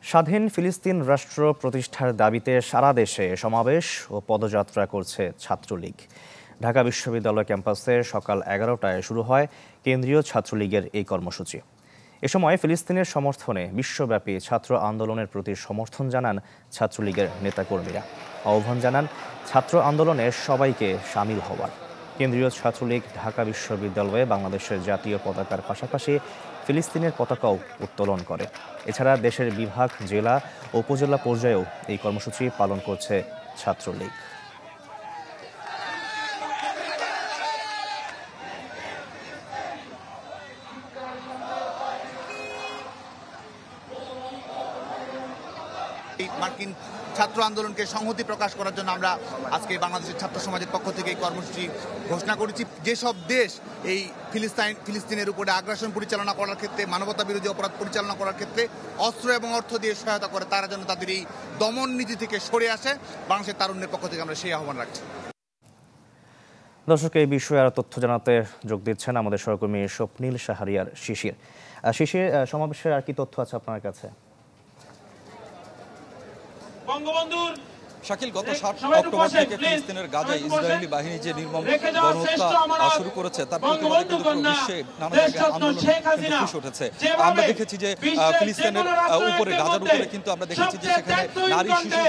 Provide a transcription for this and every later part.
স্বাধীন ফিলিস্তিন রাষ্ট্র প্রতিষ্ঠার দাবিতে সারা দেশে সমাবেশ ও পদযাত্রা করছে ছাত্রলীগ। ঢাকা বিশ্ববিদ্যালয় ক্যাম্পাসে সকাল 11টায় শুরু হয় কেন্দ্রীয় ছাত্রলীগের এই কর্মসূচি। এ সময় ফিলিস্তিনের সমর্থনে বিশ্বব্যাপী ছাত্র আন্দোলনের প্রতি সমর্থন জানান ছাত্রলীগের নেতাকর্মীরা। আহ্বান জানান ছাত্র আন্দোলনে সবাইকে শামিল হওয়ার। কেন্দ্রীয় ছাত্রলীগ ঢাকা বিশ্ববিদ্যালয়ে বাংলাদেশের জাতীয় পতাকার পাশাপাশি ফিলিস্তিনের পতাকাও উত্তোলন করে। এছাড়া দেশের বিভাগ, জেলা ও উপজেলা পর্যায়েও এই কর্মসূচি পালন করছে ছাত্রলীগ। মার্কিন ছাত্র আন্দোলনকে সংহতি প্রকাশ করার জন্য আমরা আজকে বাংলাদেশের ছাত্র সমাজের পক্ষ থেকে এই কর্মসূচি ঘোষণা করেছি। যেসব দেশ এই ফিলিস্তিনের উপরে আগ্রাসন পরিচালনা করার ক্ষেত্রে, মানবতা বিরোধী অপরাধ পরিচালনা করার ক্ষেত্রে অস্ত্র এবং অর্থ দিয়ে সহায়তা করে, তারা যেন তাদের এই দমন নীতি থেকে সরে আসে, বাংলাদেশের তারুণ্যের পক্ষ থেকে আমরা সেই আহ্বান রাখছি। দর্শক, এই বিষয়ে আরো তথ্য জানাতে যোগ দিচ্ছেন আমাদের সহকর্মী স্বপ্নীল শাহরিয়ার শিশির। শিশির, সমাবেশের আর কি তথ্য আছে আপনার কাছে? শাকিল, গত 7 অক্টোবর থেকে ফিলিস্তিনের গাজায় ইসরায়েলি বাহিনী যে নির্মম গণহত্যা শুরু করেছে তার প্রতিবাদে কিন্তু পুরো বিশ্বে নানা জায়গায় আন্দোলন কিন্তু ফুসে উঠেছে। আমরা দেখেছি যে ফিলিস্তিনের উপরে, গাজার উপরে কিন্তু আমরা দেখেছি যে সেখানে নারী, শিশু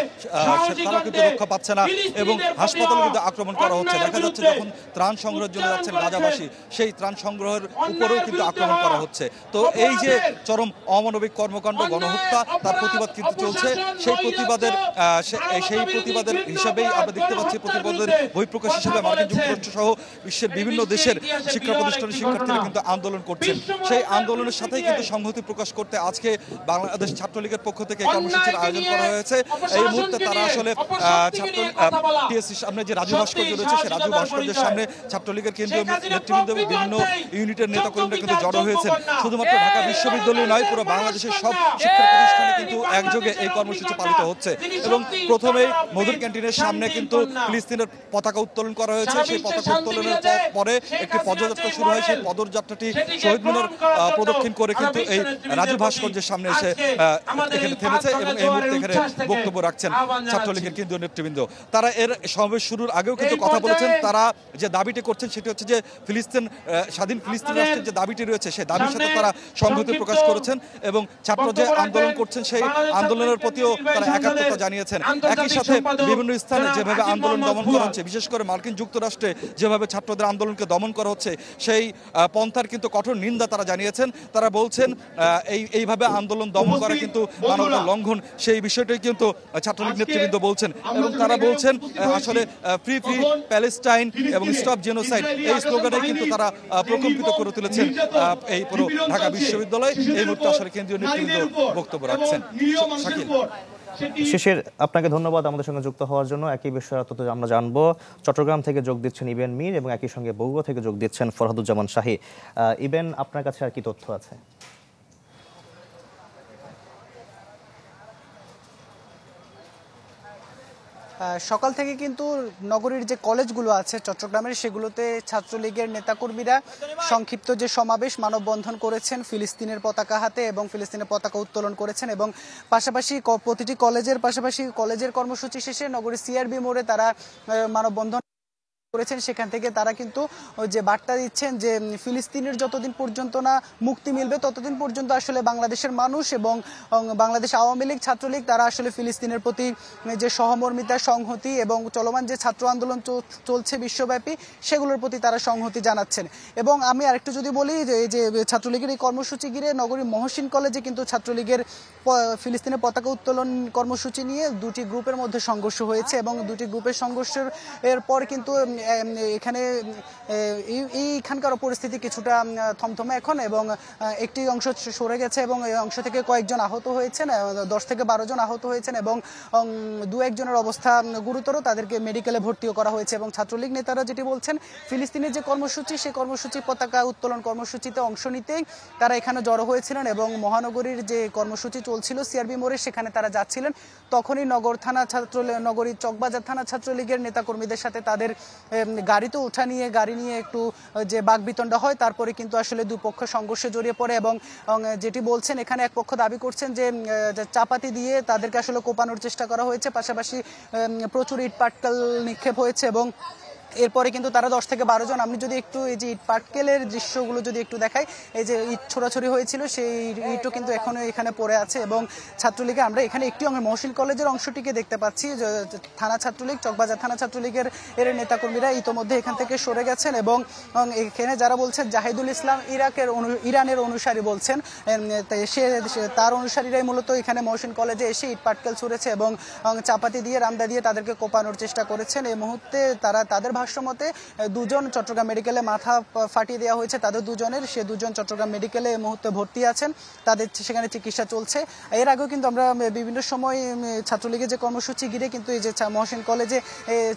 তারা কিন্তু রক্ষা পাচ্ছে না এবং হাসপাতালে কিন্তু আক্রমণ করা হচ্ছে। দেখা যাচ্ছে যখন ত্রাণ সংগ্রহের জন্য যাচ্ছেন গাজাবাসী, সেই ত্রাণ সংগ্রহের উপরেও কিন্তু আক্রমণ করা হচ্ছে। তো এই যে চরম অমানবিক কর্মকাণ্ড, গণহত্যা, তার প্রতিবাদ কিন্তু চলছে। সেই প্রতিবাদের হিসাবেই আমরা দেখতে পাচ্ছি, প্রতিবাদের বহিঃপ্রকাশ হিসেবে মার্কিন যুক্তরাষ্ট্র সহ বিশ্বের বিভিন্ন দেশের শিক্ষা প্রতিষ্ঠানের শিক্ষার্থীরা কিন্তু আন্দোলন করছেন। সেই আন্দোলনের সাথেই কিন্তু সংহতি প্রকাশ করতে আজকে বাংলাদেশ ছাত্রলীগের পক্ষ থেকে কর্মসূচির আয়োজন করা হয়েছে। এই মুহূর্তে তারা আসলে টিএসসির সামনে যে রাজু ভাস্কর্য রয়েছে, সেই রাজু ভাস্কর্যের সামনে ছাত্রলীগের কেন্দ্রীয় নেতৃবৃন্দ এবং বিভিন্ন ইউনিটের নেতাকর্মীরা কিন্তু জড়ো হয়েছেন। শুধুমাত্র ঢাকা বিশ্ববিদ্যালয় নয়, পুরো বাংলাদেশের সব শিক্ষা প্রতিষ্ঠানে কিন্তু একযোগে এই কর্মসূচি পালিত হচ্ছে। এবং প্রথমেই মধুর ক্যান্টিনের সামনে কিন্তু ফিলিস্তিনের পতাকা উত্তোলন করা হয়েছে। সেই পতাকা উত্তোলনের পরে একটি পদযাত্রা শুরু হয়। সেই পদযাত্রাটি শহীদ মিনার প্রদক্ষিণ করে কিন্তু এই রাজু ভাস্কর্যের সামনে এসে এখানে থেমেছে এবং এই মুহূর্তে এখানে বক্তব্য রাখছেন ছাত্রলীগের কেন্দ্রীয় নেতৃবৃন্দ। তারা এর সমাবেশ শুরুর আগেও কিন্তু কথা বলেছেন। তারা যে দাবিটি করছেন সেটি হচ্ছে যে স্বাধীন ফিলিস্তিন রাষ্ট্রের যে দাবিটি রয়েছে সেই দাবির সাথে তারা সংহতি প্রকাশ করেছেন এবং ছাত্র যে আন্দোলন করছেন সেই আন্দোলনের প্রতিও তারা একাত্মতা জানিয়েছেন। একই সাথে বিভিন্ন স্থানে যেভাবে আন্দোলন দমন করা হচ্ছে, বিশেষ করে মার্কিন যুক্তরাষ্ট্রে যেভাবে ছাত্রদের আন্দোলনকে দমন করা হচ্ছে, সেই পন্থার কিন্তু কঠোর নিন্দা তারা জানিয়েছেন। তারা বলছেন এইভাবে আন্দোলন দমন করা কিন্তু মানবতা লঙ্ঘন, সেই বিষয়টাই কিন্তু ছাত্রলীগ নেতৃবৃন্দ বলছেন। এবং তারা বলছেন আসলে ফ্রি ফ্রি প্যালেস্টাইন এবং স্টপ জেনোসাইড, এই স্লোগানে কিন্তু তারা প্রকম্পিত করে তুলেছেন এই পুরো ঢাকা বিশ্ববিদ্যালয়। এই মুহূর্তে আসলে কেন্দ্রীয় নেতৃবৃন্দ বক্তব্য রাখছেন। শাকিল, শিশির, আপনাকে ধন্যবাদ আমাদের সঙ্গে যুক্ত হওয়ার জন্য। একই বিষয়ে আমরা জানবো। চট্টগ্রাম থেকে যোগ দিচ্ছেন ইবেন মীর এবং একই সঙ্গে বগুড়া থেকে যোগ দিচ্ছেন ফরহাদুজ্জামান শাহী। ইবেন, আপনার কাছে আর কি তথ্য আছে? সকাল থেকে কিন্তু নগরীর যে কলেজগুলো আছে চট্টগ্রামের, সেগুলোতে ছাত্রলীগের নেতাকর্মীরা সংক্ষিপ্ত যে সমাবেশ, মানববন্ধন করেছেন ফিলিস্তিনের পতাকা হাতে এবং ফিলিস্তিনের পতাকা উত্তোলন করেছেন। এবং পাশাপাশি প্রতিটি কলেজের কর্মসূচি শেষে নগরীর সিআরবি মোড়ে তারা মানববন্ধন করেছেন। সেখান থেকে তারা কিন্তু যে বার্তা দিচ্ছেন যে ফিলিস্তিনের যতদিন পর্যন্ত না মুক্তি মিলবে ততদিন পর্যন্ত আসলে বাংলাদেশের মানুষ এবং বাংলাদেশ আওয়ামী লীগ, ছাত্রলীগ তারা আসলে ফিলিস্তিনের প্রতি যে সহমর্মিতা, সংহতি এবং চলমান যে ছাত্র আন্দোলন চলছে বিশ্বব্যাপী, সেগুলোর প্রতি তারা সংহতি জানাচ্ছেন। এবং আমি আরেকটু যদি বলি যে এই যে ছাত্রলীগের এই কর্মসূচি ঘিরে নগরীর মহসিন কলেজে কিন্তু ছাত্রলীগের ফিলিস্তিনের পতাকা উত্তোলন কর্মসূচি নিয়ে দুটি গ্রুপের মধ্যে সংঘর্ষ হয়েছে এবং দুটি গ্রুপের সংঘর্ষের পর কিন্তু এইখানকার পরিস্থিতি কিছুটা থমথমে এখন এবং একটি অংশ সরে গেছে এবং এই অংশ থেকে কয়েকজন আহত হয়েছেন, 10 থেকে 12 জন আহত হয়েছেন এবং 2-1 জনের অবস্থা গুরুতর, তাদেরকে মেডিকেলে ভর্তিও করা হয়েছে। এবং ছাত্রলীগ নেতারা যেটি বলছেন, ফিলিস্তিনের যে কর্মসূচি, সেই কর্মসূচি পতাকা উত্তোলন কর্মসূচিতে অংশ নিতেই তারা এখানে জড়ো হয়েছিলেন এবং মহানগরীর যে কর্মসূচি চলছিল সিআরবি মোড়ে, সেখানে তারা যাচ্ছিলেন। তখনই নগরীর চকবাজার থানা ছাত্রলীগের নেতাকর্মীদের সাথে তাদের গাড়িতে ওঠা নিয়ে গাড়ি নিয়ে একটু যে বাকবিতণ্ডা হয়, তারপরে কিন্তু আসলে দুপক্ষ সংঘর্ষে জড়িয়ে পড়ে এবং যেটি বলছেন এখানে এক পক্ষ দাবি করছেন যে চাপাতি দিয়ে তাদেরকে আসলে কোপানোর চেষ্টা করা হয়েছে, পাশাপাশি প্রচুর ইট পাটকেল নিক্ষেপ হয়েছে এবং এরপরে কিন্তু তারা 10 থেকে 12 জন, আমি যদি একটু এই যে ইট পাটকেলের দৃশ্যগুলো যদি একটু দেখাই, এই যে ইট ছোড়াছড়ি হয়েছিল সেই ইটও কিন্তু এখনো এখানে পড়ে আছে এবং ছাত্রলীগে আমরা এখানে একটি মহসিন কলেজের অংশটিকে দেখতে পাচ্ছি। থানা ছাত্রলীগ, চকবাজার থানা ছাত্রলীগের নেতাকর্মীরা ইতোমধ্যে এখান থেকে সরে গেছেন এবং এখানে যারা বলছেন জাহিদুল ইসলাম ইরানের অনুসারী বলছেন, তার অনুসারীরাই মূলত এখানে মহসিন কলেজে এসে ইট পাটকেল ছুড়েছে এবং চাপাতি দিয়ে রামদা দিয়ে তাদেরকে কোপানোর চেষ্টা করেছেন। এই মুহূর্তে তাদের ভাষ্যমতে 2 জন চট্টগ্রাম মেডিকেলে মাথা ফাটিয়ে দেওয়া হয়েছে, তাদের 2 জনের, সে 2 জন চট্টগ্রাম মেডিকেলে এই মুহূর্তে ভর্তি আছেন, তাদের সেখানে চিকিৎসা চলছে। এর আগেও কিন্তু আমরা বিভিন্ন সময় ছাত্রলীগের যে কর্মসূচি ঘিরে কিন্তু এই যে মহসিন কলেজে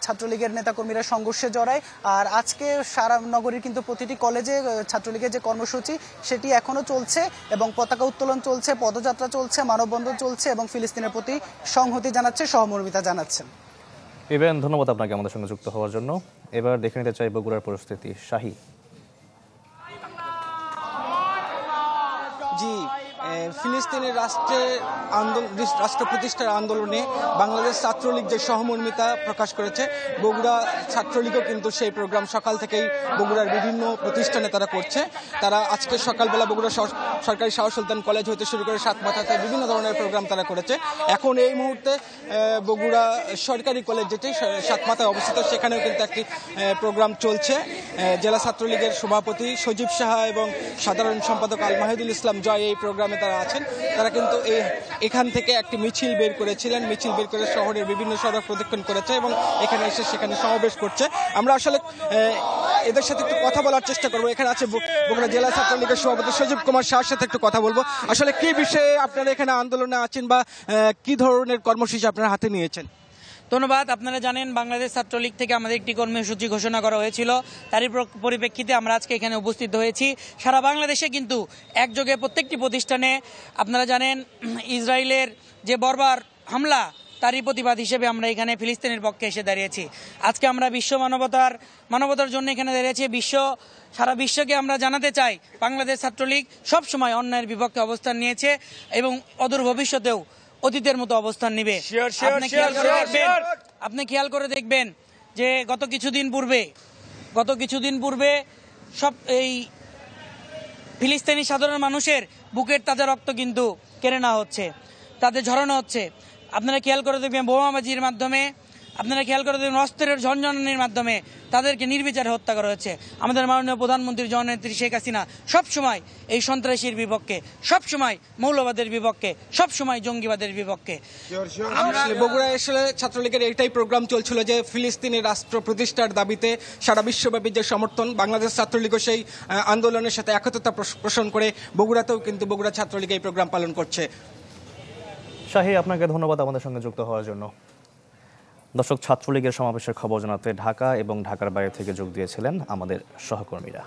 ছাত্রলীগের নেতাকর্মীরা সংঘর্ষে জড়ায়, আর আজকে সারা নগরীর কিন্তু প্রতিটি কলেজে ছাত্রলীগের যে কর্মসূচি সেটি এখনো চলছে এবং পতাকা উত্তোলন চলছে, পদযাত্রা চলছে, মানববন্ধন চলছে এবং ফিলিস্তিনের প্রতি সংহতি জানাচ্ছে, সহমর্মিতা জানাচ্ছেন। ইবেন, ধন্যবাদ আপনাকে আমাদের সঙ্গে যুক্ত হওয়ার জন্য। এবার দেখে নিতে চাই বগুড়ার পরিস্থিতি। শাহী। জি, ফিলিস্তিনের রাষ্ট্র প্রতিষ্ঠার আন্দোলনে বাংলাদেশ ছাত্রলীগ যে সহমর্মিতা প্রকাশ করেছে, বগুড়া ছাত্রলীগও কিন্তু সেই প্রোগ্রাম সকাল থেকেই বগুড়ার বিভিন্ন প্রতিষ্ঠানে তারা করছে। তারা আজকে সকালবেলা বগুড়া সরকারি শাহ সুলতান কলেজ হতে শুরু করে সাতমাথাতে বিভিন্ন ধরনের প্রোগ্রাম তারা করেছে। এখন এই মুহূর্তে বগুড়া সরকারি কলেজ যেটি সাতমাথায় অবস্থিত, সেখানেও কিন্তু একটি প্রোগ্রাম চলছে। জেলা ছাত্রলীগের সভাপতি সজীব সাহা এবং সাধারণ সম্পাদক আল মাহিদুল ইসলাম জয় এই প্রোগ্রামে তারা আছেন। তারা কিন্তু এখান থেকে একটি মিছিল বের করেছিলেন, মিছিল বের করে শহরের বিভিন্ন সড়ক প্রদক্ষিণ করেছে এবং এখানে এসে সেখানে সমাবেশ করছে। আমরা আসলে এদের সাথে একটু কথা বলার চেষ্টা করবো। এখানে আছে বগুড়া জেলা ছাত্রলীগের সভাপতি সজীব কুমার শাহর সাথে একটু কথা বলবো। আসলে কি বিষয়ে আপনারা এখানে আন্দোলনে আছেন বা কি ধরনের কর্মসূচি আপনারা হাতে নিয়েছেন? ধন্যবাদ। আপনারা জানেন বাংলাদেশ ছাত্রলীগ থেকে আমাদের একটি কর্মসূচি ঘোষণা করা হয়েছিল, তারই পরিপ্রেক্ষিতে আমরা আজকে এখানে উপস্থিত হয়েছি। সারা বাংলাদেশে কিন্তু একযোগে প্রত্যেকটি প্রতিষ্ঠানে, আপনারা জানেন ইসরায়েলের যে বর্বর হামলা, তারই প্রতিবাদ হিসেবে আমরা এখানে ফিলিস্তিনের পক্ষে এসে দাঁড়িয়েছি। আজকে আমরা বিশ্ব মানবতার জন্য এখানে দাঁড়িয়েছি। সারা বিশ্বকে আমরা জানাতে চাই বাংলাদেশ ছাত্রলীগ সবসময় অন্যায়ের বিপক্ষে অবস্থান নিয়েছে এবং অদূর ভবিষ্যতেও অতীতের মতো অবস্থান নিবে। আপনি খেয়াল করে দেখবেন যে গত কিছুদিন পূর্বে সব এই ফিলিস্তিনি সাধারণ মানুষের বুকের তাজা রক্ত কিন্তু কেড়ে নেওয়া হচ্ছে, তাদের ঝরানো হচ্ছে। আপনারা খেয়াল করে দেখবেন বোমাবাজির মাধ্যমে, আপনারা খেয়াল করে দেখবেন অস্ত্রের ঝনঝনানির মাধ্যমে তাদেরকে নির্বিচারে হত্যা করা হয়েছে। আমাদের মাননীয় প্রধানমন্ত্রী জননেত্রী শেখ হাসিনা সবসময় এই সন্ত্রাসীর বিপক্ষে, সবসময় মৌলবাদের বিপক্ষে, সবসময় জঙ্গিবাদের বিপক্ষে। বগুড়ায় আসলে ছাত্রলীগের এইটাই প্রোগ্রাম চলছিল যে ফিলিস্তিনি রাষ্ট্র প্রতিষ্ঠার দাবিতে সারা বিশ্বব্যাপী যে সমর্থন, বাংলাদেশ ছাত্রলীগও সেই আন্দোলনের সাথে একত্রতা পোষণ করে বগুড়াতেও কিন্তু বগুড়া ছাত্রলীগ এই প্রোগ্রাম পালন করছে। শাহী, আপনাকে ধন্যবাদ আমাদের সঙ্গে যুক্ত হওয়ার জন্য। দর্শক, ছাত্রলীগের সমাবেশের খবর জানাতে ঢাকা এবং ঢাকার বাইরে থেকে যোগ দিয়েছিলেন আমাদের সহকর্মীরা।